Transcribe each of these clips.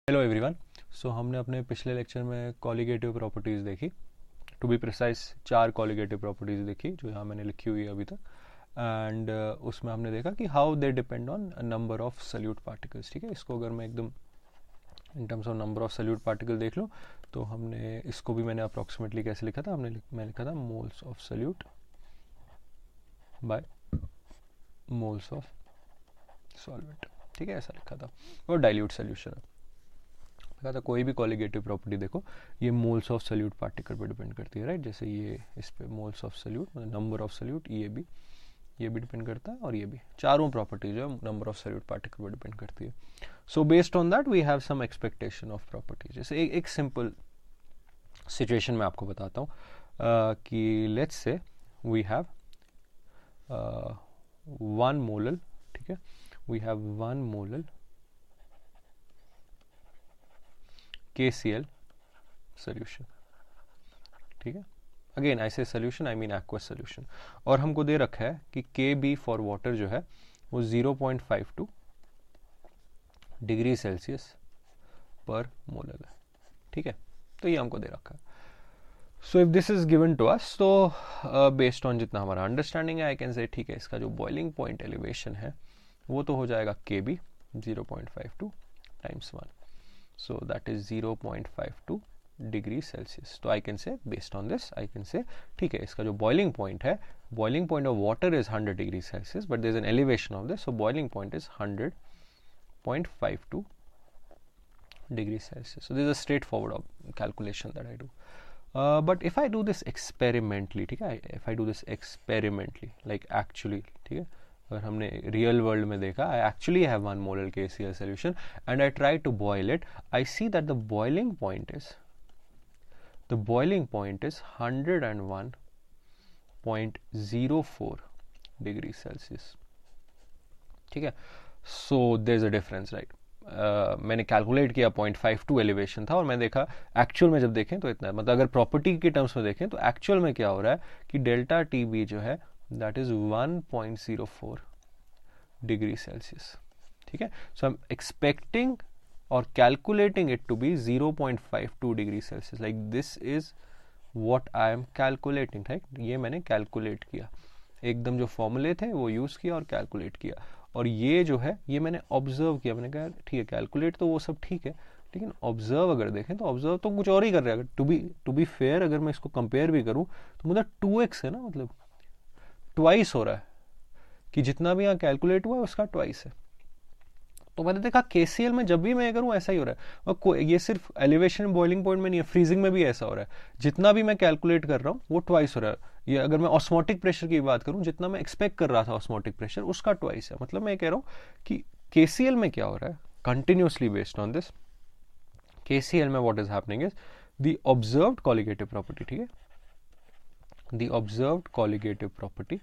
Hello everyone. सो हमने अपने पिछले लेक्चर में कॉलिगेटिव प्रॉपर्टीज़ देखी। To be precise 4 colligative properties देखी जो यहाँ मैंने लिखी हुई है अभी तक। एंड उसमें हमने देखा कि how they depend on number of solute particles. ठीक है, इसको अगर मैं एकदम इन terms of number of solute particle देख लूँ तो हमने इसको भी मैंने अप्रॉक्सीमेटली कैसे लिखा था, मैं लिखा था moles of solute by moles of solvent. ठीक है, ऐसा लिखा था। और डाइल्यूट सोल्यूशन है, कहा था कोई भी कॉलिगेटिव प्रॉपर्टी देखो ये मोल्स ऑफ सल्यूट पार्टिकल पर डिपेंड करती है, राइट। जैसे ये इस पे मोल्स ऑफ सल्यूट मतलब नंबर ऑफ सल्यूट, ये भी डिपेंड करता है और ये भी, चारों प्रॉपर्टी जो है नंबर ऑफ सल्यूट पार्टिकल पर डिपेंड करती है। So based on that we have some expectation of property. जैसे एक सिंपल सिचुएशन में आपको बताता हूँ कि let's say we have 1 molal, ठीक है, we have 1 molal KCl solution। ठीक है, अगेन आई से solution I mean aqueous solution. और हमको दे रखा है कि KB फॉर वाटर जो है वो 0.52 डिग्री सेल्सियस पर मोलर है। ठीक है, तो ये हमको दे रखा है। So if this is given to us तो बेस्ड ऑन जितना हमारा अंडरस्टैंडिंग है आई कैन से ठीक है इसका जो बॉइलिंग पॉइंट एलिवेशन है वो तो हो जाएगा KB 0.52 times 1, so that is 0.52 degree Celsius. तो I can say based on this I can say ठीक है इसका जो बॉइलिंग पॉइंट है, boiling point of water is 100 degree Celsius but there is an elevation of this, so boiling point is 100.52 degree Celsius. So this is a straightforward calculation that I do. But if I do this experimentally, ठीक है, if I do this experimentally like actually, ठीक है, अगर हमने real world में देखा I actually have 1 molar KCl solution and I try to boil it, I see that the boiling point is 101.04 degree Celsius. ठीक है, so there is a difference, right. मैंने calculate किया 0.52 एलिवेशन था और मैं देखा एक्चुअल में जब देखें तो इतना है। मतलब अगर प्रॉपर्टी के टर्म्स में देखें तो एक्चुअल में क्या हो रहा है कि डेल्टा TB जो है that is 1.04 degree Celsius। ठीक है, so I'm expecting or calculating it to be 0.52 degree Celsius, like this is what I am calculating, right। ये मैंने कैलकुलेट किया, एकदम जो फॉर्मूले थे वो यूज किया और कैलकुलेट किया, और ये जो है ये मैंने ऑब्जर्व किया। मैंने कहा ठीक है कैलकुलेट तो वो सब ठीक है लेकिन ऑब्जर्व अगर देखें तो ऑब्जर्व तो कुछ और ही कर रहा है। टू बी फेयर अगर मैं इसको कंपेयर भी करूं तो मतलब 2x है ना, मतलब ट्वाइस हो रहा है कि जितना भी यहाँ कैलकुलेट हुआ है उसका ट्वाइस है। तो मैंने देखा KCl में जब भी मैं करूँ ऐसा ही हो रहा है, और ये सिर्फ एलिवेशन बॉइलिंग पॉइंट में नहीं है, फ्रीजिंग में भी ऐसा हो रहा है। जितना भी मैं कैलकुलेट कर रहा हूँ वो ट्वाइस हो रहा है। ये अगर मैं ऑस्मोटिक प्रेशर की बात करूँ, जितना मैं एक्सपेक्ट कर रहा था ऑस्मोटिक प्रेशर उसका ट्वाइस है। मतलब मैं कह रहा हूँ कि KCl में क्या हो रहा है continuously based on this KCl में what is happening is the observed colligative property, ठीक है, the observed colligative property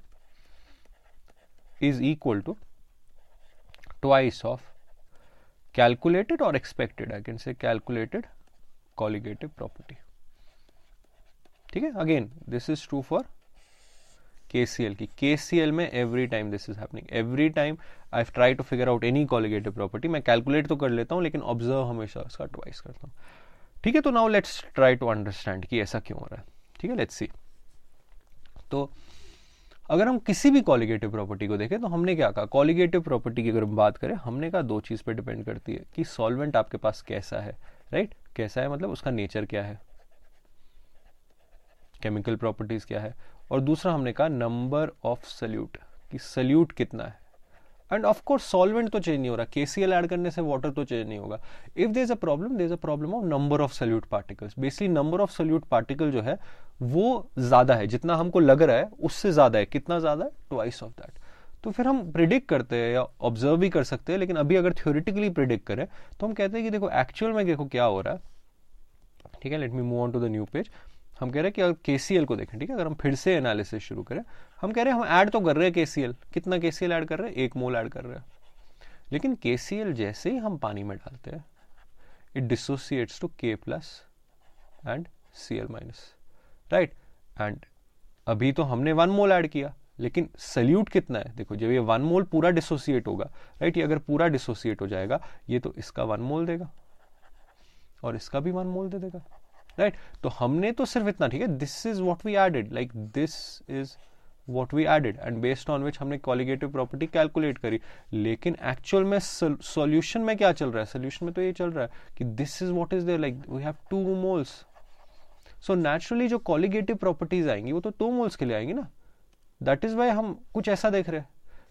is equal to twice of calculated or expected, I can say calculated colligative property। ठीक है, again this is true for KCl की। KCl में every time this is happening, every time I try to figure out any colligative property मैं calculate तो कर लेता हूँ लेकिन observe हमेशा इसका twice करता हूँ। ठीक है, तो now let's try to understand कि ऐसा क्यों हो रहा है। ठीक है, let's see। तो अगर हम किसी भी कॉलिगेटिव प्रॉपर्टी को देखें तो हमने क्या कहा, कॉलिगेटिव प्रॉपर्टी की अगर हम बात करें हमने कहा 2 चीज पे डिपेंड करती है कि सॉल्वेंट आपके पास कैसा है, राइट। कैसा है मतलब उसका नेचर क्या है, केमिकल प्रॉपर्टीज क्या है, और दूसरा हमने कहा नंबर ऑफ सल्यूट कि सल्यूट कितना है। एंड ऑफ कोर्स सॉल्वेंट तो चेंज नहीं हो रहा, KCl ऐड करने से वाटर तो चेंज नहीं होगा। If there is a problem, there is a problem of number of solute particles. Basically number of solute particle जो है वो ज्यादा है, जितना हमको लग रहा है उससे ज्यादा है। कितना ज्यादा है, ट्वाइस ऑफ दैट। तो फिर हम प्रिडिक्ट करते हैं या ऑब्जर्व भी कर सकते हैं, लेकिन अभी अगर थ्योरेटिकली प्रिडिक्ट करें तो हम कहते हैं कि देखो एक्चुअल में देखो क्या हो रहा है। ठीक है, let me move on to the new page. हम कह रहे हैं कि अगर KCl को देखें, ठीक है, अगर हम फिर से एनालिसिस शुरू करें, हम कह रहे हैं हम ऐड तो कर रहे हैं KCl, कितना KCl ऐड कर रहे हैं, 1 मोल ऐड कर रहे हैं। लेकिन KCl जैसे ही हम पानी में डालते हैं it dissociates to K plus and Cl minus, right. And अभी तो हमने 1 मोल ऐड किया लेकिन सल्यूट कितना है, देखो जब ये 1 मोल पूरा डिसोसिएट होगा, राइट, ये अगर पूरा डिसोसिएट हो जाएगा ये तो इसका 1 मोल देगा, और इसका भी 1 मोल दे देगा, राइट। तो हमने तो सिर्फ इतना, ठीक है, this is what we added, like this is what we added and based on which हमने colligative property calculate करी। लेकिन actual में solution में क्या चल रहा है, solution में तो ये चल रहा है कि this is what is there, like we have 2 moles, so naturally जो colligative properties आएंगी वो तो 2 moles के लिए आएंगी ना। that is why हम कुछ ऐसा देख रहे हैं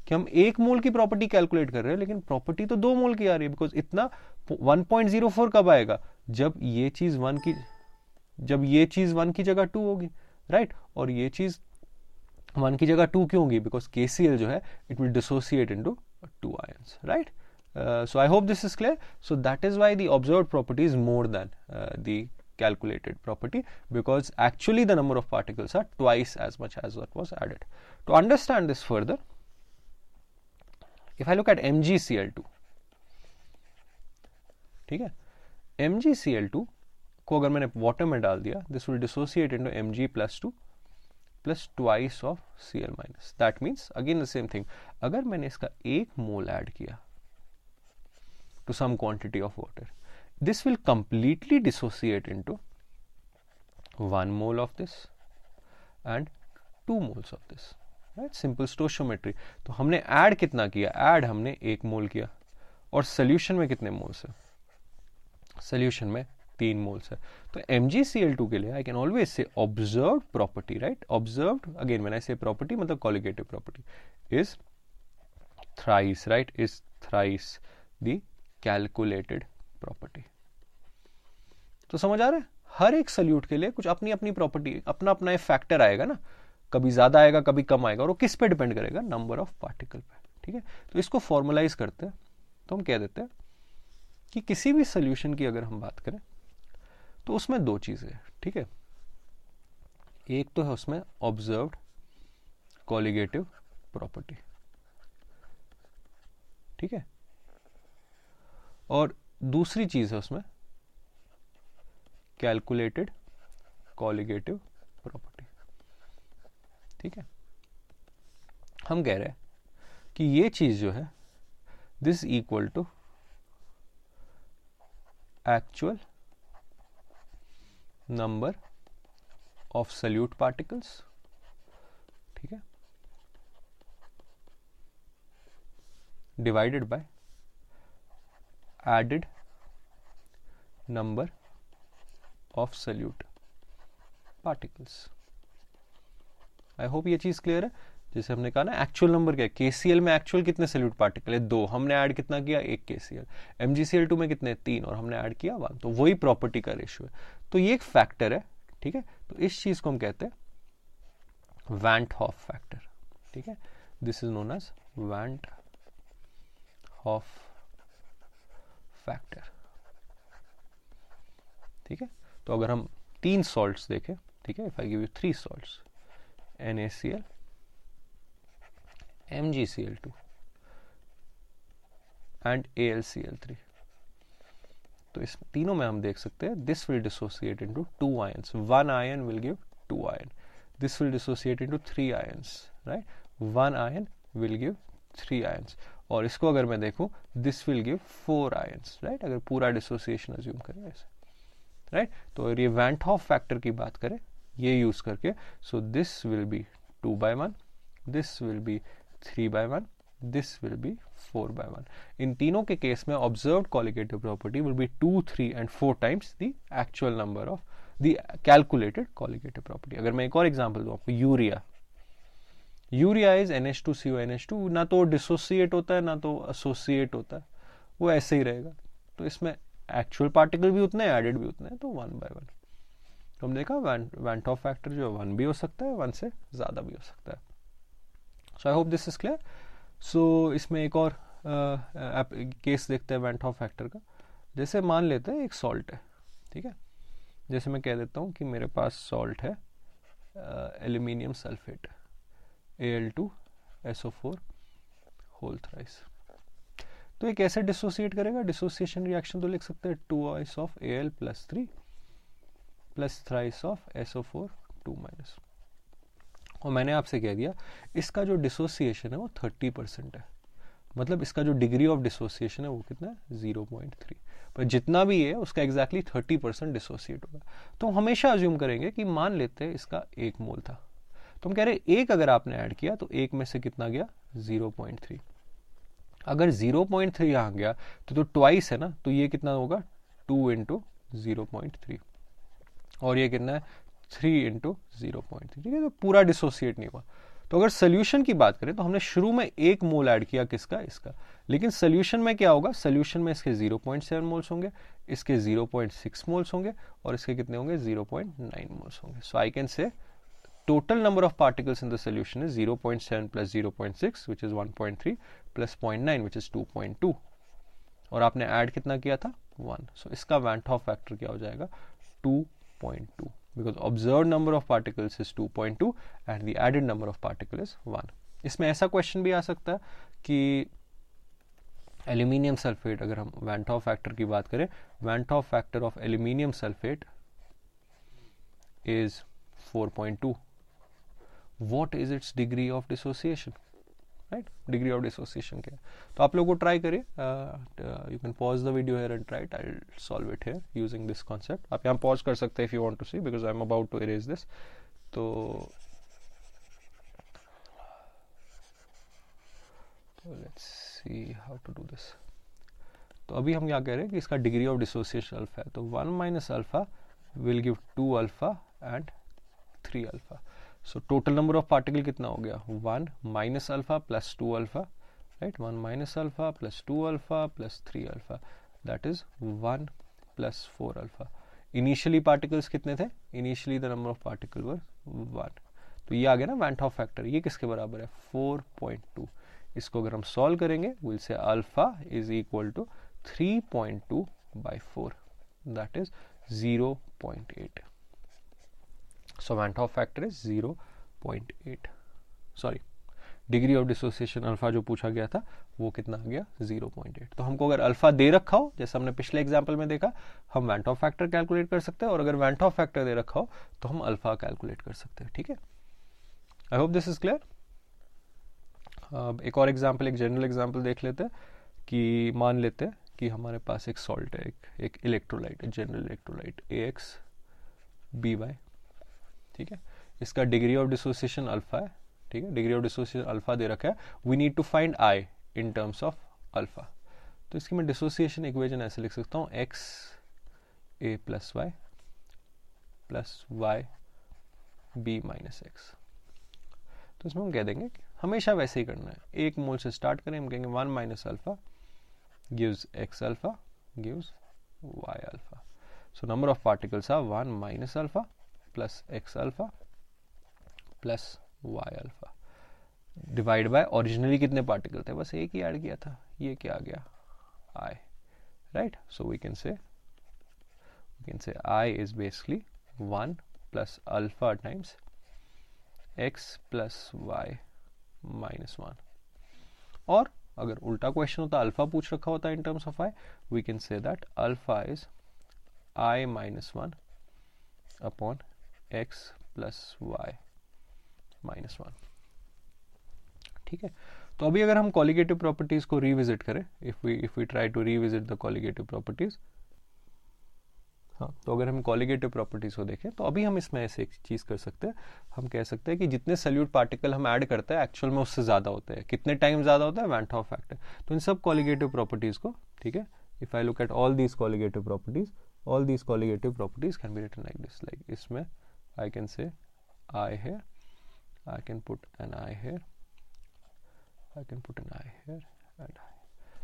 कि हम 1 मोल की प्रॉपर्टी कैलकुलेट कर रहे हैं लेकिन प्रॉपर्टी तो 2 मोल की आ रही है, बिकॉज इतना 1.04 कब आएगा, जब ये चीज 1 की जगह 2 होगी, राइट। और ये चीज 1 की जगह 2 क्यों होगी, बिकॉज KCl जो है it will dissociate into 2 ions, right. So I hope this is clear. So that is why the observed property is more than the calculated property, because actually the number of particles are twice as much as what was added. To understand this further, if I look at MgCl2, ठीक है, MgCl2 को अगर मैंने water में डाल दिया, this will dissociate into Mg+2 plus twice of Cl minus. That means again the same thing. अगर मैंने इसका 1 मोल ऐड किया to some quantity of water, this will completely dissociate into 1 mole of this and 2 moles of this, right? Simple stoichiometry. तो हमने add कितना किया, add हमने 1 मोल किया, और सोल्यूशन में कितने मोल्स है, सोल्यूशन में 3 मोल्स है। तो MgCl2 के लिए I can always say observed property, right, observed, again when I से प्रॉपर्टी मतलब colligative property, is thrice, right, is thrice the calculated property. तो समझ आ रहा है, हर एक सल्यूट के लिए कुछ अपनी अपनी प्रॉपर्टी, अपना अपना एक फैक्टर आएगा ना, कभी ज्यादा आएगा कभी कम आएगा, और वो किस पे डिपेंड करेगा, नंबर ऑफ पार्टिकल पे, ठीक है। तो इसको फॉर्मलाइज करते हैं तो हम कह देते हैं कि किसी भी सोल्यूशन की अगर हम बात करें तो उसमें 2 चीजें हैं, ठीक है। एक तो है उसमें ऑब्जर्व्ड कॉलिगेटिव प्रॉपर्टी, ठीक है, और दूसरी चीज है उसमें कैलकुलेटेड कॉलिगेटिव प्रॉपर्टी, ठीक है। हम कह रहे हैं कि ये चीज जो है this equal to actual number of solute particles, ठीक है, divided by added number of solute particles. I hope ये चीज क्लियर है। जैसे हमने कहा ना, एक्चुअल नंबर क्या है, KCl में एक्चुअल कितने सल्यूट पार्टिकल है, 2, हमने ऐड कितना किया, 1 KCl। MgCl2 में कितने, 3, और हमने ऐड किया 1, तो वही प्रॉपर्टी का रेशियो है। तो ये एक फैक्टर है, ठीक है। तो इस चीज को हम कहते हैं वैंट हॉफ फैक्टर, ठीक है, this is known as van't Hoff factor, ठीक है। तो अगर हम 3 सॉल्ट्स देखें, ठीक है, if I give you 3 salts, NaCl, MgCl2 and AlCl3, तो इस तीनों में हम देख सकते हैं this will dissociate into 2 ions, 1 ion will give 2 ion, this will dissociate into 3 ions, right, 1 ion will give 3 ions, और इसको अगर मैं देखूं this will give 4 ions, right, अगर पूरा डिसोसिएशन अज्यूम करें ऐसे, राइट। तो अगर ये वैंट हॉफ फैक्टर की बात करें ये यूज करके, so this will be 2/1, this will be 3/1, this will be 4/1. इन तीनों के केस में observed colligative property will be 2, 3 and 4 times the actual number of the calculated colligative property. अगर मैं एक और एग्जांपल दूं आपको, यूरिया इज NH2CONH2, ना तो डिसोसिएट होता है ना तो एसोसिएट होता है, वो ऐसे ही रहेगा। तो इसमें एक्चुअल पार्टिकल भी उतने, एडेड भी उतने, तो 1/1। तो हम देखा वैंट हॉफ फैक्टर जो है 1 भी हो सकता है, 1 से ज्यादा भी हो सकता है। So I hope this is clear. So इसमें एक और केस देखते हैं वैंट हॉफ फैक्टर का। जैसे मान लेते हैं एक सॉल्ट है, ठीक है, जैसे मैं कह देता हूँ कि मेरे पास सॉल्ट है aluminium sulphate Al2SO4 whole thrice. तो ये कैसे डिसोसिएट करेगा, डिसोसिएशन रिएक्शन तो लिख सकते हैं 2 of Al + 3 + thrice of SO4 2-। और मैंने आपसे कह दिया इसका जो डिसोसिएशन है वो 30% है, मतलब इसका जो डिग्री ऑफ डिसोसिएशन है वो कितना है 0.3, पर जितना भी है उसका एग्जैक्टली 30% डिसोसिएट होगा। तो हम हमेशा अज्यूम करेंगे कि मान लेते हैं इसका 1 मोल था, तो हम कह रहे हैं 1 अगर आपने ऐड किया तो 1 में से कितना गया 0.3। अगर 0.3 यहाँ गया तो ट्वाइस है ना, तो ये कितना होगा 2 इंटू 0.3, और ये कितना है 3 इंटू 0.3, ठीक है। तो पूरा डिसोसिएट नहीं हुआ। तो अगर सोल्यूशन की बात करें तो हमने शुरू में 1 मोल ऐड किया किसका, इसका, लेकिन सोल्यूशन में क्या होगा, सोल्यूशन में इसके 0.7 मोल्स होंगे, इसके 0.6 मोल्स होंगे, और इसके कितने होंगे 0.9 मोल्स होंगे। So I can say total number of particles in the solution is 0.7 plus 0.6 which is 1.3 plus 0.9 which is 2.2, और आपने ऐड कितना किया था 1, so इसका वैन टॉप फैक्टर क्या हो जाएगा 2.2, because observed number of particles is 2.2 and the added number of particle is 1। इसमें ऐसा क्वेश्चन भी आ सकता है कि एल्यूमिनियम सल्फेट, अगर हम वैन टॉप फैक्टर की बात करें, van't Hoff factor of aluminium sulphate is 4.2, what is its degree of dissociation, right? degree of dissociation क्या है? तो आप लोगों को ट्राई करिए, you can pause the video here and try it, I'll solve it here using this concept। आप यहाँ pause कर सकते हैं if you want to see, because I'm about to erase this। तो let's see how to do this। तो अभी हम क्या कह रहे हैं कि इसका डिग्री ऑफ डिसोसिएशन अल्फा है, तो 1 minus alpha will give 2 alpha and 3 alpha. So total number of particle कितना हो गया 1 minus alpha plus 2 alpha, right, 1 minus alpha plus 2 alpha plus 3 alpha, that is 1 plus 4 alpha. Initially particles कितने थे, initially the number of particle were 1, तो ये आ गया ना van Hoff factor, ये किसके बराबर है 4.2। इसको अगर हम सॉल्व करेंगे will say alpha is equal to 3.2 by 4, that is 0.8। So van 't Hoff factor is 0.8। Sorry, degree of dissociation alpha जो पूछा गया था वो कितना आ गया 0.8। तो हमको अगर अल्फा दे रखा हो, जैसे हमने पिछले एग्जांपल में देखा, हम van 't Hoff factor calculate कर सकते हैं, और अगर वैन 't Hoff फैक्टर दे रखा हो तो हम अल्फा कैलकुलेट कर सकते हैं, ठीक है। I hope this is clear. एक और एग्जाम्पल, एक जनरल एग्जाम्पल देख लेते हैं कि मान लेते हैं कि हमारे पास एक सॉल्ट है, एक इलेक्ट्रोलाइट है, जनरल इलेक्ट्रोलाइट AX/BY, ठीक है। इसका डिग्री ऑफ डिसोसिएशन अल्फा है, ठीक है, डिग्री ऑफ डिसोसिएशन अल्फा दे रखा है। We need to find I in terms of alpha. तो इसकी मैं डिसोसिएशन इक्वेशन ऐसे लिख सकता हूँ XA plus y plus YB minus x. तो इसमें हम कह देंगे कि हमेशा वैसे ही करना है, 1 मोल से स्टार्ट करें, हम कहेंगे 1 minus alpha gives X alpha gives Y alpha। So number of particles are 1 minus alpha plus X alpha plus Y alpha divide by originally कितने पार्टिकल थे, बस एक ही ऐड किया था, ये क्या आ गया I, right. So we can say I is basically 1 plus alpha times X plus Y minus 1। और अगर उल्टा क्वेश्चन होता, अल्फा पूछ रखा होता in terms of I, we can say that alpha is I minus 1 upon X plus Y minus 1, ठीक है। तो अभी अगर हम कॉलिगेटिव प्रॉपर्टीज को रिविजिट करें, if we try to revisit the colligative properties, हाँ, तो अगर हम कॉलिगेटिव प्रॉपर्टीज को देखें तो अभी हम इसमें ऐसे एक चीज कर सकते हैं, हम कह सकते हैं कि जितने सल्यूट पार्टिकल हम ऐड करते हैं एक्चुअल में उससे ज्यादा होते हैं, कितने टाइम ज्यादा होता है वैन 't Hoff फैक्टर। तो इन सब कॉलिगेटिव प्रॉपर्टीज को, ठीक है, if I look at all these colligative properties, all these colligative properties can be written like this, like इसमें I can say I here, I can put an I here, I can put an I here and I।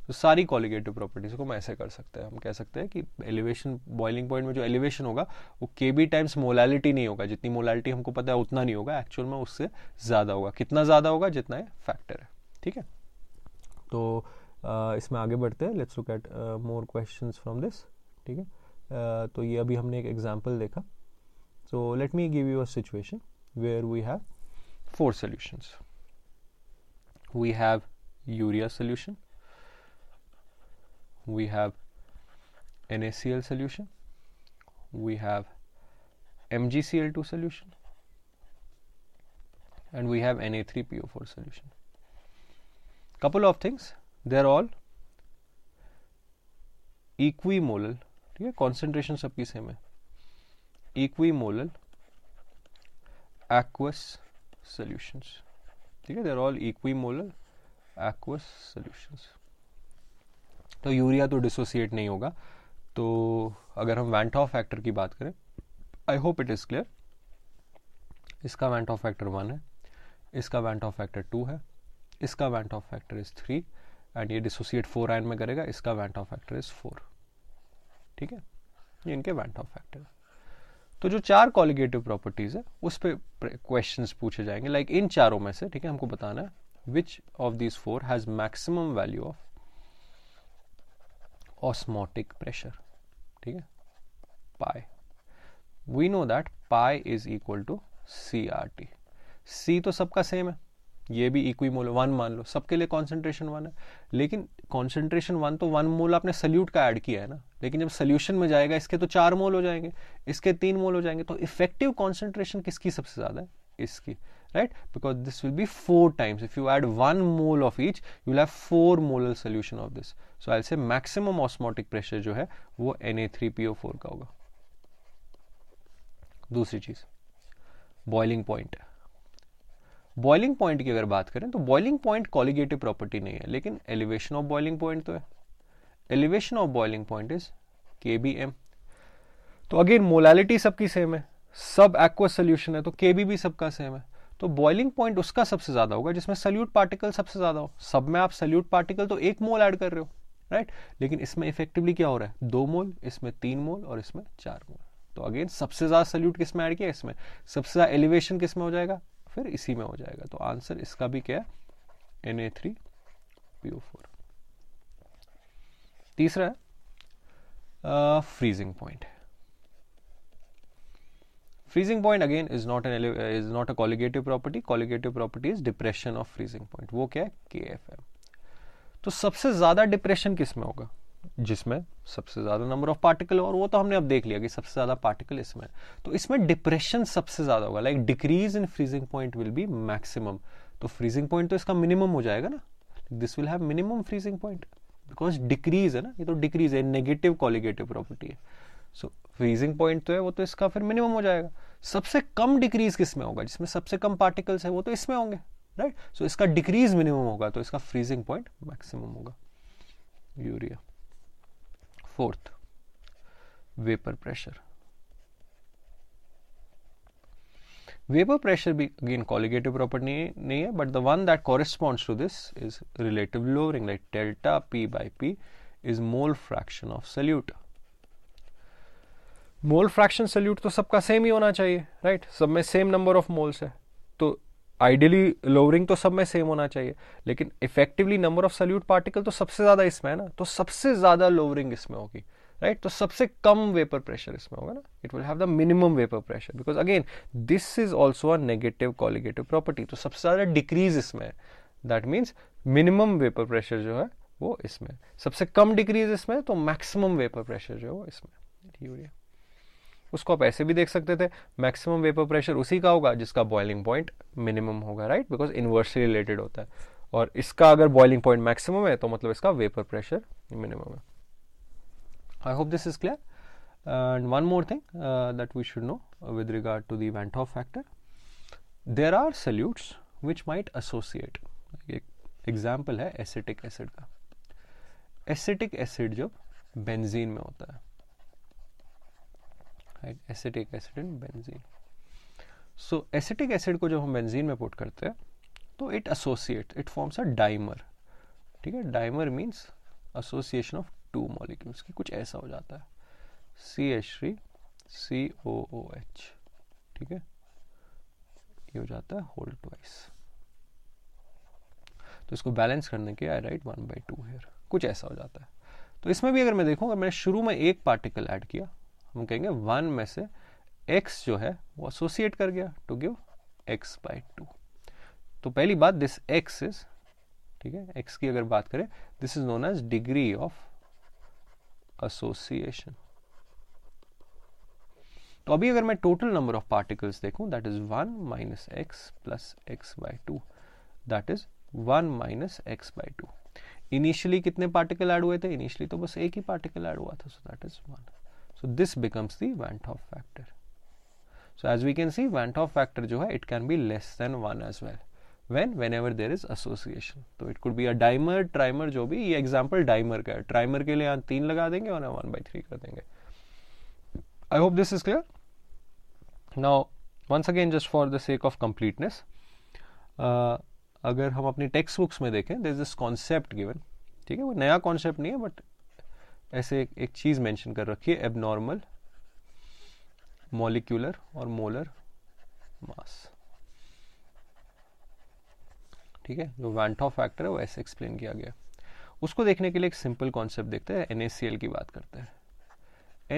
तो सारी colligative properties को मैं ऐसे कर सकते हैं, हम कह सकते हैं कि एलिवेशन, बॉइलिंग पॉइंट में जो एलिवेशन होगा वो Kb टाइम्स मोलालिटी नहीं होगा, जितनी मोलालिटी हमको पता है उतना नहीं होगा, एक्चुअल में उससे ज्यादा होगा। कितना ज्यादा होगा, जितना है फैक्टर है, ठीक है। तो इसमें आगे बढ़ते हैं, let's look at more questions from this, ठीक है। तो ये अभी हमने एक एग्जांपल देखा। So let me give you a situation where we have 4 solutions। we have urea solution, we have NaCl solution, we have MgCl2 solution, and we have Na3PO4 solution। Couple of things, they are all equimolal, ठीक है, concentration सबकी same है, इक्विमोलल aqueous solutions, ठीक है, they are all equimolal aqueous solutions। तो urea तो dissociate नहीं होगा। तो अगर हम वैन टॉप फैक्टर की बात करें, I hope it is clear, इसका वैन टॉप फैक्टर 1 है, इसका वैन टॉप फैक्टर 2 है, इसका van't Hoff factor is 3 and ये डिसोसिएट 4 आयन में करेगा, इसका वैन टॉप फैक्टर इज 4, ठीक है, ये इनके वैन टॉप फैक्टर है। तो जो 4 कॉलिगेटिव प्रॉपर्टीज है उस पे क्वेश्चंस पूछे जाएंगे, लाइक इन चारों में से, ठीक है, हमको बताना है which of these 4 has maximum value of osmotic pressure, ठीक है, pi. We know that pi is equal to CRT। C तो सबका सेम है, ये भी इक्विमोल 1 मान लो, सबके लिए कॉन्सेंट्रेशन 1 है, लेकिन कॉन्सेंट्रेशन 1 तो 1 मोल आपने सल्यूट का ऐड किया है ना, लेकिन जब सोल्यूशन में जाएगा इसके तो 4 मोल हो जाएंगे, इसके 3 मोल हो जाएंगे, तो इफेक्टिव कॉन्सेंट्रेशन किसकी सबसे ज्यादा है? इसकी, right, because this will be 4 times, if you add 1 mole of each you will have 4 molar solution of this, so I will say maximum osmotic pressure जो है वो Na3PO4 का होगा। दूसरी चीज बॉइलिंग पॉइंट। बॉइलिंग पॉइंट की अगर बात करें तो बॉइलिंग पॉइंट कॉलिगेटिव प्रॉपर्टी नहीं है, लेकिन एलिवेशन ऑफ बॉइलिंग पॉइंट तो है। Elevation of boiling point is kbm। तो अगेन मोलालिटी सबकी सेम है, सब एक्वस सोल्यूशन है, तो kb भी सबका सेम है, तो बॉइलिंग पॉइंट उसका सबसे ज्यादा होगा जिसमें सल्यूट पार्टिकल सबसे ज्यादा हो। सब में आप सल्यूट पार्टिकल तो 1 मोल ऐड कर रहे हो, राइट, लेकिन इसमें इफेक्टिवली क्या हो रहा है? 2 मोल, इसमें 3 मोल और इसमें 4 मोल। तो अगेन सबसे ज्यादा सल्यूट किस में ऐड किया? इसमें। सबसे ज्यादा एलिवेशन किस में हो जाएगा? फिर इसी में हो जाएगा। तो आंसर इसका भी क्या है? Na3PO4। तीसरा है freezing point. Freezing point again is not a colligative property. Colligative property is depression of freezing point. वो क्या है? KFM। तो सबसे ज्यादा डिप्रेशन किस में होगा? जिसमें सबसे ज्यादा नंबर ऑफ पार्टिकल, और वो तो हमने अब देख लिया कि सबसे ज्यादा पार्टिकल इसमें, तो इसमें डिप्रेशन सबसे ज्यादा होगा। Like decrease in freezing point will be maximum. तो फ्रीजिंग पॉइंट तो इसका मिनिमम हो जाएगा ना, this will have minimum freezing point because decrease है ना, ये तो डिक्रीज है, नेगेटिव कॉलिगेटिव प्रॉपर्टी है। सो फ्रीजिंग पॉइंट तो है, वो तो इसका फिर मिनिमम हो जाएगा। सबसे कम डिक्रीज किस में होगा? जिसमें सबसे कम पार्टिकल्स है वो तो इसमें होंगे, राइट। सो इसका डिक्रीज मिनिमम होगा, तो इसका फ्रीजिंग पॉइंट मैक्सिमम होगा। Urea. Fourth, vapour pressure. Vapour pressure भी अगेन कॉलिगेटिव प्रॉपर्टी नहीं है, but the one that corresponds to this is relative lowering, like delta P/P is mole fraction of solute. Mole fraction solute तो सबका same ही होना चाहिए, right, सब में same number of moles है, तो आइडियली लोअरिंग तो सब में सेम होना चाहिए, लेकिन effectively number of solute particle तो सबसे ज्यादा इसमें है ना, तो सबसे ज्यादा लोअरिंग इसमें होगी, राइट। तो सबसे कम वेपर प्रेशर इसमें होगा ना, it will have the minimum vapour pressure, because again this is also a negative colligative property. तो सबसे ज्यादा डिक्रीज इसमें है, that means minimum vapour pressure जो है वो इसमें, सबसे कम डिक्रीज इसमें, तो मैक्सिमम वेपर प्रेशर जो है वो इसमें। यूरिया, उसको आप ऐसे भी देख सकते थे, मैक्सिमम वेपर प्रेशर उसी का होगा जिसका बॉइलिंग पॉइंट मिनिमम होगा, राइट, बिकॉज इनवर्सली रिलेटेड होता है, और इसका अगर बॉइलिंग पॉइंट मैक्सिमम है तो मतलब इसका वेपर प्रेशर मिनिमम है। I hope this is clear. And one more thing that we should know with regard to the van't Hoff factor, there are solutes which might associate. एक example है acetic acid का। Acetic acid जब benzene में होता है, acetic acid in benzene, so acetic acid को जब हम बेंजीन में पुट करते हैं तो it associate, it forms a dimer, ठीक है। Dimer means association of 2 molecules की, कुछ ऐसा हो जाता है, CH3COOH, ठीक है, ये हो जाता है होल ट्वाइस। तो इसको बैलेंस करने के आई राइट 1/2 हियर, कुछ ऐसा हो जाता है। तो इसमें भी अगर मैं देखूं, अगर मैंने शुरू में एक पार्टिकल ऐड किया, हम कहेंगे 1 में से x जो है वो एसोसिएट कर गया टू गिव x/2। तो पहली बात, दिस x इज, ठीक है, x की अगर बात करें, this is known as degree of association. तो अभी अगर मैं टोटल नंबर ऑफ पार्टिकल्स देखूं, that is 1 - x + x/2, that is 1 - x/2। Initially कितने पार्टिकल ऐड हुए थे, इनिशियली तो बस एक ही पार्टिकल ऐड हुआ था, so that is 1. So this becomes the van't Hoff factor. So as we can see van't Hoff factor जो है it can be less than 1 as well whenever there is association. तो it could be a dimer, trimer, जो भी, ये example dimer का है. Trimer के लिए यहाँ 3 लगा देंगे और 1/3 कर देंगे. I hope this is clear. Now once again just for the sake of completeness, अगर हम अपनी टेक्स्ट बुक्स में देखें there is this concept given. ठीक है, वो नया कॉन्सेप्ट नहीं है बट ऐसे एक चीज़ मेंशन कर रखी है, एबनॉर्मल मॉलिक्यूलर और मोलर मास. ठीक है, जो वैन टॉप फैक्टर है वो ऐसे एक्सप्लेन किया गया. उसको देखने के लिए एक सिंपल कॉन्सेप्ट देखते हैं, NaCl की बात करते हैं.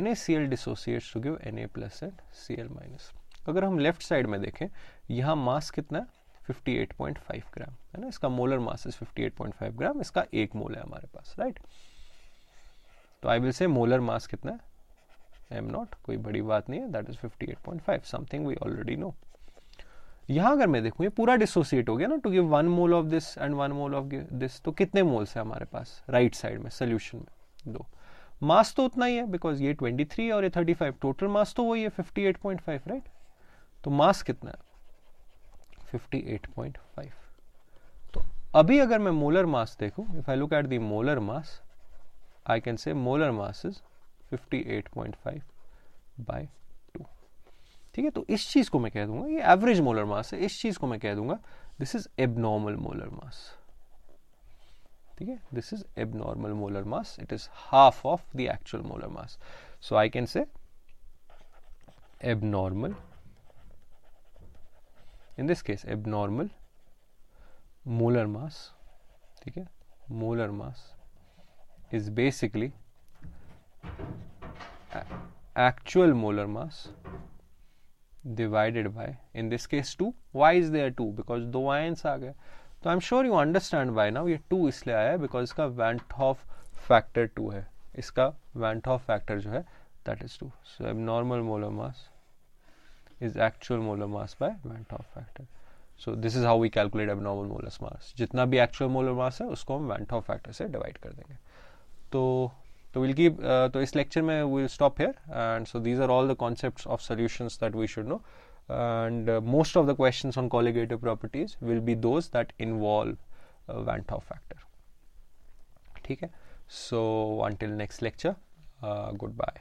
NaCl dissociates to give Na+ and Cl-. अगर हम लेफ्ट साइड में देखें, यहाँ मास कितना है, 58.5 ग्राम है ना. इसका मोलर मास इज 58.5 ग्राम, इसका 1 मोल है हमारे पास, राइट. तो आई विल से मोलर मास कितना है, m0, कोई बड़ी बात नहीं है, that is 58.5, something we already know. यहां अगर मैं देखूं ये पूरा डिसोसिएट हो गया ना, to give 1 mole of this and 1 mole of this, तो कितने मोल्स है हमारे पास राइट साइड में सोल्यूशन में, 2. मास तो उतना ही है बिकॉज ये 23 और ये 35, टोटल मास तो वही है 58.5, राइट. तो मास कितना है, 58.5. तो अभी अगर मैं मोलर मास देखूं, if I look at the molar mass, I can say molar mass is 58.5 by 2. ठीक है, तो इस चीज को मैं कह दूंगा, ये एवरेज मोलर मास है, इस चीज को मैं कह दूंगा this is abnormal molar mass. ठीक है, this is abnormal molar mass, it is half of the actual molar mass. So I can से abnormal, in this case abnormal molar mass. ठीक है, molar mass is basically actual molar mass divided by, in this case 2. why is there 2? because 2 ions आ गए. तो I'm sure you understand by now ये 2 इसलिए आया है because इसका Van 't Hoff factor 2 है. इसका Van 't Hoff factor जो है that is 2. so abnormal molar mass is actual molar mass by Van 't Hoff factor. So this is how we calculate abnormal molar mass. जितना भी actual molar mass है उसको हम Van 't Hoff factor से divide कर देंगे. तो we'll keep तो इस lecture में we'll stop here, and so these are all the concepts of solutions that we should know, and most of the questions on colligative properties will be those that involve Van 't Hoff factor. ठीक है, so until next lecture, goodbye.